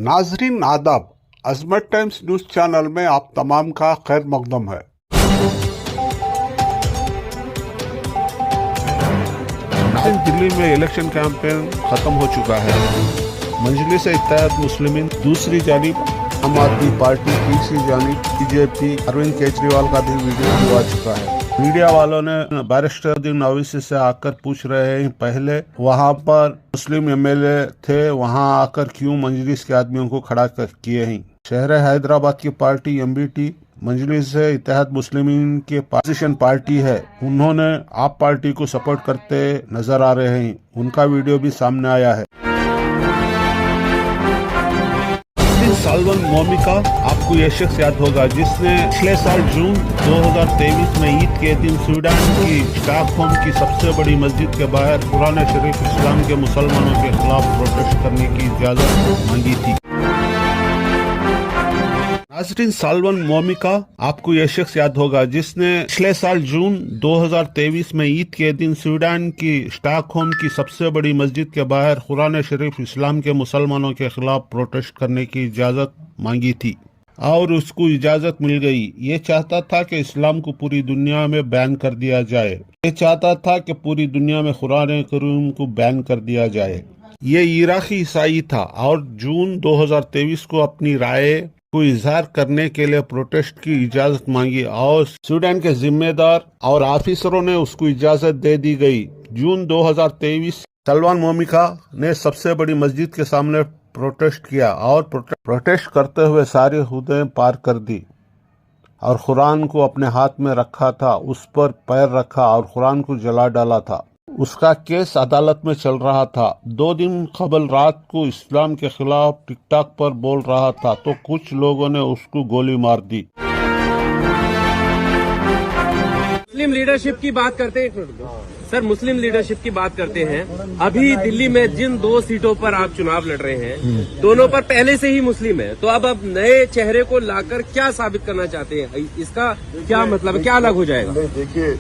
नाजरीन आदाब, अजमत times news channel में आप तमाम का खैर मकदम है। दिल्ली में इलेक्शन कैंपेन खत्म हो चुका है। मजलिस-ए-इत्तेहाद मुस्लिमीन दूसरी जानिब, आम आदमी पार्टी तीसरी जानिब, बीजेपी अरविंद केजरीवाल का भी वीडियो हुआ चुका है। मीडिया वालों ने बैरिस्टर उद्दीन ओवैसी से आकर पूछ रहे हैं, पहले वहां पर मुस्लिम एमएलए थे, वहां आकर क्यों मजलिस के आदमियों को खड़ा किए हैं। शहर हैदराबाद की पार्टी एमबीटी मजलिस-ए-इत्तेहाद मुस्लिमीन के पोजीशन पार्टी है, उन्होंने आप पार्टी को सपोर्ट करते नजर आ रहे हैं। उनका वीडियो भी सामने आया है। सालवन मोमी का आपको यह शख्स याद होगा जिसने पिछले साल जून 2023 में ईद के दिन स्वीडन की स्टॉकहोम की सबसे बड़ी मस्जिद के बाहर कुरान शरीफ इस्लाम के मुसलमानों के खिलाफ प्रोटेस्ट करने की इजाजत मांगी थी। नाजरीन, सालवन मोमी का आपको यह शख्स याद होगा जिसने पिछले साल जून 2023 में ईद के दिन स्वीडन की स्टॉकहोम की सबसे बड़ी मस्जिद के बाहर कुरान शरीफ इस्लाम के मुसलमानों के खिलाफ प्रोटेस्ट करने की इजाजत मांगी थी और उसको इजाजत मिल गई। ये चाहता था कि इस्लाम को पूरी दुनिया में बैन कर दिया जाए। ये चाहता था कि पूरी दुनिया में कुरान करीम को बैन कर दिया जाए। ये इराकी ईसाई था और जून 2023 को अपनी राय को इजहार करने के लिए प्रोटेस्ट की इजाजत मांगी और स्वीडन के जिम्मेदार और ऑफिसरों ने उसको इजाजत दे दी गई। जून 2023 सालवन मोमी ने सबसे बड़ी मस्जिद के सामने प्रोटेस्ट किया और प्रोटेस्ट करते हुए सारी हदें पार कर दी और कुरान को अपने हाथ में रखा था, उस पर पैर रखा और कुरान को जला डाला था। उसका केस अदालत में चल रहा था। 2 दिन कबल रात को इस्लाम के खिलाफ टिकटॉक पर बोल रहा था तो कुछ लोगों ने उसको गोली मार दी। मुस्लिम लीडरशिप की बात करते हैं सर, मुस्लिम लीडरशिप की बात करते हैं। अभी दिल्ली में जिन 2 सीटों पर आप चुनाव लड़ रहे हैं, दोनों पर पहले से ही मुस्लिम है, तो अब नए चेहरे को लाकर क्या साबित करना चाहते हैं? इसका क्या मतलब, क्या अलग हो जाएगा? देखिए,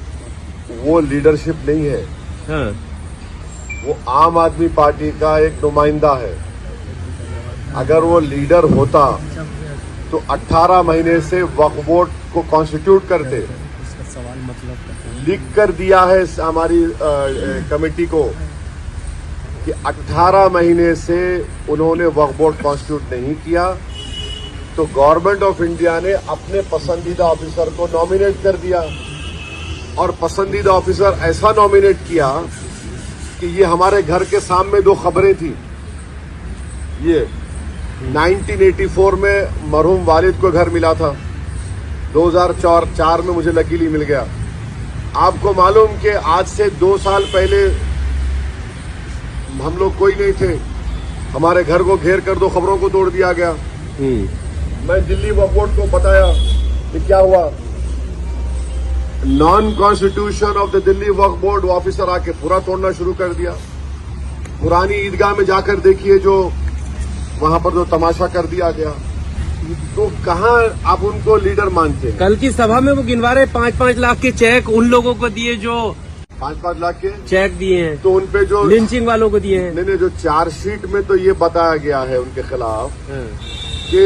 वो लीडरशिप नहीं है। हाँ। वो आम आदमी पार्टी का एक नुमाइंदा है। अगर वो लीडर होता तो 18 महीने से वक्फ बोर्ड को कॉन्स्टिट्यूट करते। लिख कर दिया है हमारी कमेटी को कि 18 महीने से उन्होंने वक्फ बोर्ड कॉन्स्टिट्यूट नहीं किया, तो गवर्नमेंट ऑफ इंडिया ने अपने पसंदीदा ऑफिसर को नॉमिनेट कर दिया और पसंदीदा ऑफिसर ऐसा नॉमिनेट किया कि ये हमारे घर के सामने 2 खबरें थी। ये 1984 में मरहूम वालिद को घर मिला था, 2004 में मुझे लकीली मिल गया। आपको मालूम कि आज से 2 साल पहले हम लोग कोई नहीं थे, हमारे घर को घेर कर 2 खबरों को तोड़ दिया गया। मैं दिल्ली वक्फ बोर्ड को बताया कि क्या हुआ। Non constitution of the Delhi Waqf board officer आके पूरा तोड़ना शुरू कर दिया। पुरानी ईदगाह में जाकर देखिए जो वहां पर जो तमाशा कर दिया गया। तो कहां आप उनको लीडर मानते हैं? कल की सभा में वो गिनवा रहे 5-5 लाख के चेक उन लोगों को दिए जो 5-5 लाख के चेक दिए हैं, तो उनपे जो लिंचिंग वालों को दिए हैं। नहीं, जो चार्जशीट में तो ये बताया गया है उनके खिलाफ कि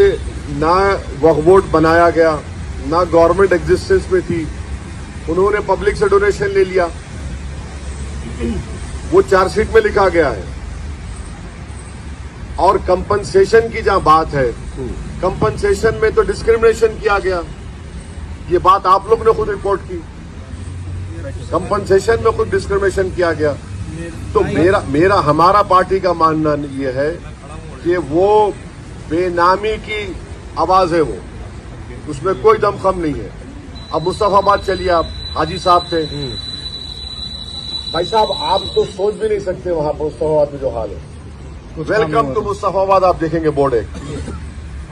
ना वक्फ बोर्ड बनाया गया, ना गवर्नमेंट एग्जिस्टेंस में थी, उन्होंने पब्लिक से डोनेशन ले लिया। वो चार्जशीट में लिखा गया है। और कंपनसेशन की जहां बात है, कंपनसेशन में तो डिस्क्रिमिनेशन किया गया। ये बात आप लोग ने खुद रिपोर्ट की। कंपनसेशन में खुद डिस्क्रिमिनेशन किया गया। तो हमारा पार्टी का मानना ये है कि वो बेनामी की आवाज है, वो उसमें कोई दमखम नहीं है। अब मुस्तफाबाद चलिए, आप हाजी साहब थे भाई साहब, आप तो सोच भी नहीं सकते वहां पर मुस्तफाबाद में जो हाल है। वेलकम टू मुस्तफाबाद आप देखेंगे बोर्ड एक,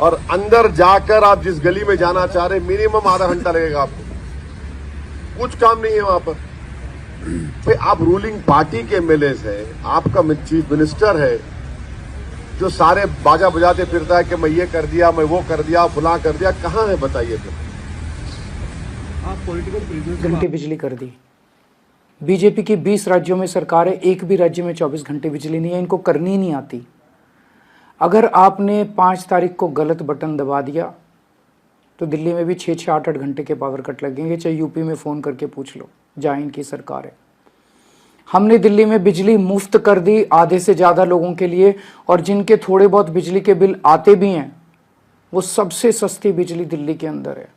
और अंदर जाकर आप जिस गली में जाना चाह रहे मिनिमम आधा घंटा लगेगा आपको। कुछ काम नहीं है वहां पर। फिर आप रूलिंग पार्टी के एमएलए है, आपका चीफ मिनिस्टर है जो सारे बाजा बजाते फिरता है कि मैं ये कर दिया, मैं वो कर दिया, फुला कर दिया। कहां है बताइए? फिर आप पॉलिटिकल घंटे बिजली कर दी। बीजेपी की 20 राज्यों में सरकार है, एक भी राज्य में 24 घंटे बिजली नहीं है, इनको करनी ही नहीं आती। अगर आपने 5 तारीख को गलत बटन दबा दिया तो दिल्ली में भी 6-6, 8-8 घंटे के पावर कट लगेंगे, चाहे यूपी में फ़ोन करके पूछ लो, जहाँ इनकी सरकार है। हमने दिल्ली में बिजली मुफ्त कर दी आधे से ज़्यादा लोगों के लिए, और जिनके थोड़े बहुत बिजली के बिल आते भी हैं वो सबसे सस्ती बिजली दिल्ली के अंदर है।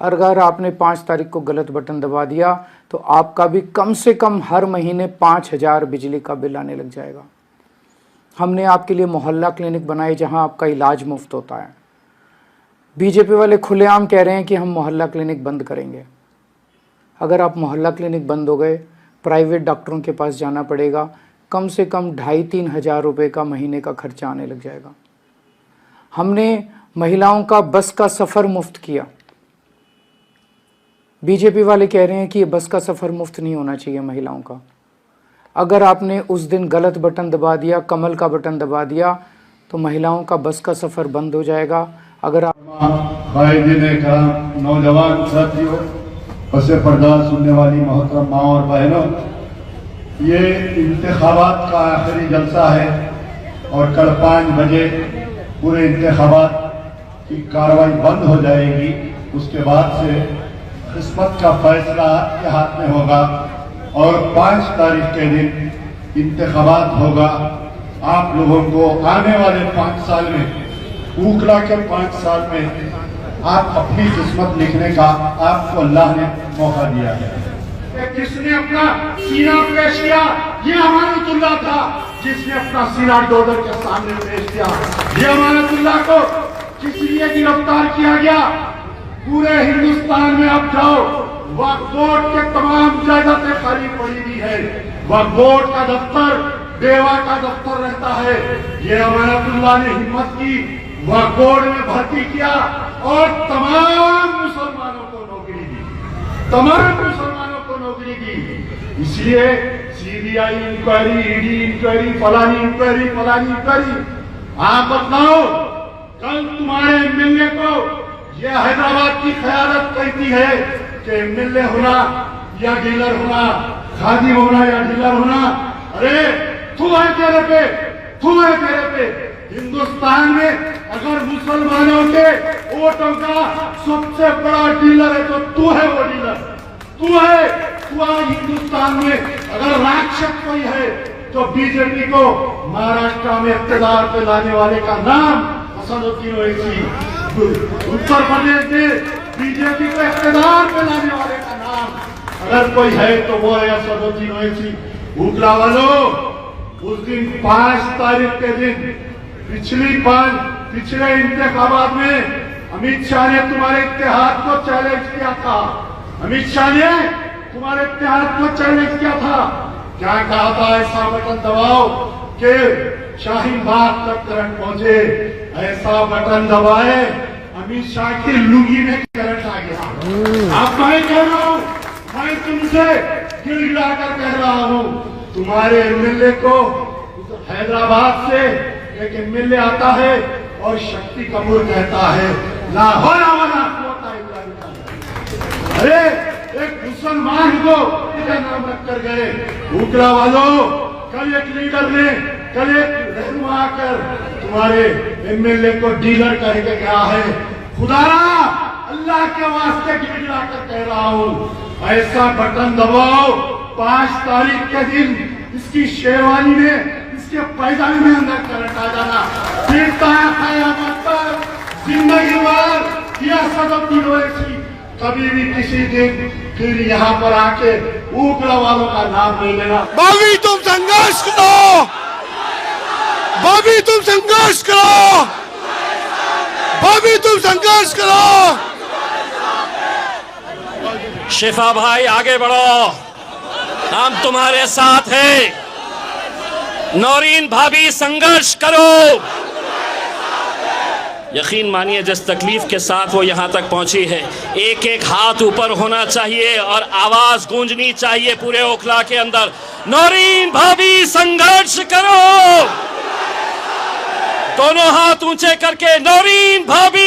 अगर आपने 5 तारीख को गलत बटन दबा दिया तो आपका भी कम से कम हर महीने 5,000 बिजली का बिल आने लग जाएगा। हमने आपके लिए मोहल्ला क्लिनिक बनाए जहां आपका इलाज मुफ्त होता है। बीजेपी वाले खुलेआम कह रहे हैं कि हम मोहल्ला क्लिनिक बंद करेंगे। अगर आप मोहल्ला क्लिनिक बंद हो गए, प्राइवेट डॉक्टरों के पास जाना पड़ेगा, कम से कम 2,500-3 हज़ार रुपये का महीने का खर्चा आने लग जाएगा। हमने महिलाओं का बस का सफ़र मुफ्त किया। बीजेपी वाले कह रहे हैं कि ये बस का सफ़र मुफ्त नहीं होना चाहिए महिलाओं का। अगर आपने उस दिन गलत बटन दबा दिया, कमल का बटन दबा दिया, तो महिलाओं का बस का सफ़र बंद हो जाएगा। अगर आप नौजवान साथियों, बसे पर्दा सुनने वाली मोहतरम माँ और बहनों, ये इंतखाबात का आखिरी जलसा है और कल 5 बजे पूरे इंतखाबात की कार्रवाई बंद हो जाएगी। उसके बाद से किस्मत का फैसला आपके हाथ में होगा और 5 तारीख के दिन इंतखाबात होगा। आप लोगों को आने वाले 5 साल में, ऊकला के 5 साल में आप अपनी किस्मत लिखने का आपको अल्लाह ने मौका दिया है। किसने अपना सीना पेश किया? ये अमानतुल्लाह था जिसने अपना सीना डोडर के सामने पेश किया। ये अमानतुल्लाह को किस लिए गिरफ्तार किया गया? पूरे हिंदुस्तान में आप जाओ, वक्फ बोर्ड के तमाम जायदादें खाली पड़ी हुई है। वक्फ बोर्ड का दफ्तर बेवा का दफ्तर रहता है। ये अमानतुल्लाह ने हिम्मत की, वक्फ बोर्ड में भर्ती किया और तमाम मुसलमानों को नौकरी दी, तमाम मुसलमानों को नौकरी दी। इसलिए सीबीआई इंक्वायरी, ईडी इंक्वायरी, फलानी इंक्वायरी, फलानी इंक्वायरी। आप बताओ, कल तुम्हारे एमएलए को यह हैदराबाद की क़यादत कहती है कि एमएलए होना या डीलर होना, खादी होना या डीलर होना, अरे तू है तेरे पे, तू है तेरे पे। हिंदुस्तान में अगर मुसलमानों के वोटों का सबसे बड़ा डीलर है तो तू है वो डीलर, तू है। तू आज हिंदुस्तान में अगर राक्षस कोई है तो बीजेपी को महाराष्ट्र में इक़्तिदार पे लाने वाले का नाम असदुद्दीन ओवैसी, उत्तर प्रदेश में बीजेपी को इक़्तिदार पे लाने वाले का नाम अगर कोई है तो वो है असदुद्दीन ओवैसी। ऊकला वालों, उस दिन 5 तारीख के दिन पिछले इंतखाबात में अमित शाह ने तुम्हारे इत्तेहाद को चैलेंज किया था। अमित शाह ने तुम्हारे इत्तेहाद को चैलेंज किया था। क्या कहा था? ऐसा बटन दबाओ कि शाहीन बाग तक करंट पहुंचे। ऐसा बटन दबाए, अमित शाह की लुंगी में करंट आ गया। आप मैं कह रहा हूं, मैं तुमसे गिड़गिड़ाकर कह रहा हूं, तुम्हारे एमएलए को हैदराबाद से एक एमएलए आता है और शक्ति कपूर कहता है लाहौर वाला होता है। अरे एक मुसलमान को क्या नाम रख कर गए। ऊकला वालों, कल एक लीडर ने, कल एक रहनुमा आकर तुम्हारे एमएलए को डीलर कह के गया है। खुदारा अल्लाह के वास्ते गिड़गिड़ा कर कह रहा हूं, ऐसा बटन दबाओ 5 तारीख के दिन इसकी शेरवानी में, इसके पैजामे में अंदर करंट आ जाना। फिरता है क़यामत तक जिंदगी भर यह असदुद्दीन ओवैसी कभी भी किसी दिन फिर यहाँ पर आके ऊकला वालों का नाम नहीं लेना। भाभी तुम संघर्ष करो, भाभी तुम संघर्ष करो, भाभी तुम संघर्ष करो। शिफा भाई आगे बढ़ो, हम तुम्हारे साथ हैं। नौरीन भाभी संघर्ष करो। यकीन मानिए जिस तकलीफ के साथ वो यहाँ तक पहुँची है, एक एक हाथ ऊपर होना चाहिए और आवाज गूंजनी चाहिए पूरे ओखला के अंदर, नौरीन भाभी संघर्ष करो। दोनों हाथ ऊंचे करके नौरीन भाभी